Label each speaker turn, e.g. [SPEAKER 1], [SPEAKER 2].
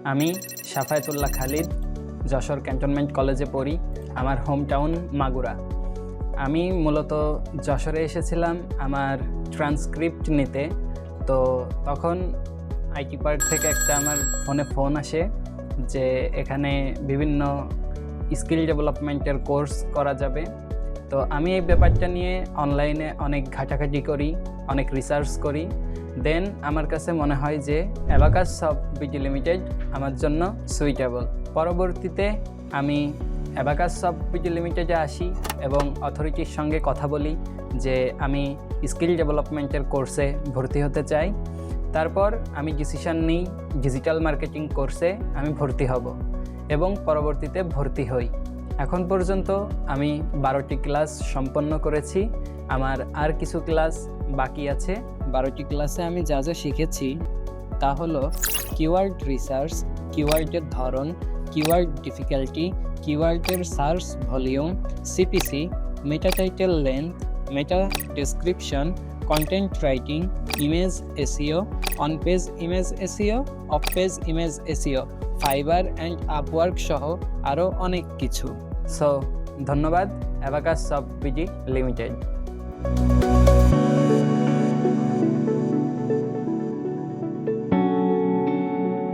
[SPEAKER 1] আমি সাফায়েতুল্লাহ খালিদ যশোর ক্যান্টনমেন্ট কলেজে পড়ি। আমার হোম টাউন মাগুরা। আমি মূলত যশোরে এসেছিলাম আমার ট্রান্সক্রিপ্ট নিতে। তো তখন আইটি পার্ক থেকে একটা আমার ফোন আসে যে এখানে বিভিন্ন স্কিল ডেভেলপমেন্টের কোর্স করা যাবে। তো আমি এই ব্যাপারটা নিয়ে অনলাইনে অনেক ঘাটাঘাটি করি, অনেক রিসার্চ করি। দেন আমার কাছে মনে হয় যে অ্যাবাকাস সফট বিডি লিমিটেড আমার জন্য সুইটেবল। পরবর্তীতে আমি অ্যাবাকাস সফট বিডি লিমিটেডে আসি এবং অথরিটির সঙ্গে কথা বলি যে আমি স্কিল ডেভেলপমেন্টের কোর্সে ভর্তি হতে চাই। তারপর আমি ডিসিশন নিই ডিজিটাল মার্কেটিং কোর্সে আমি ভর্তি হব এবং পরবর্তীতে ভর্তি হই। এখন পর্যন্ত আমি 12টি ক্লাস সম্পন্ন করেছি। আমার আর কিছু ক্লাস বাকি আছে। 12টি ক্লাসে আমি যা যা শিখেছি তা হলো কিওয়ার্ড রিসার্চ, কিওয়ার্ডের ধরন, কিওয়ার্ড ডিফিকাল্টি, কিওয়ার্ডের search volume, CPC, meta title length, meta description, content writing, image SEO, on page image SEO, off page image SEO, Fiverr and Upwork সহ আরও অনেক কিছু। সো ধন্যবাদ অ্যাবাকাস সফট বিডি লিমিটেড।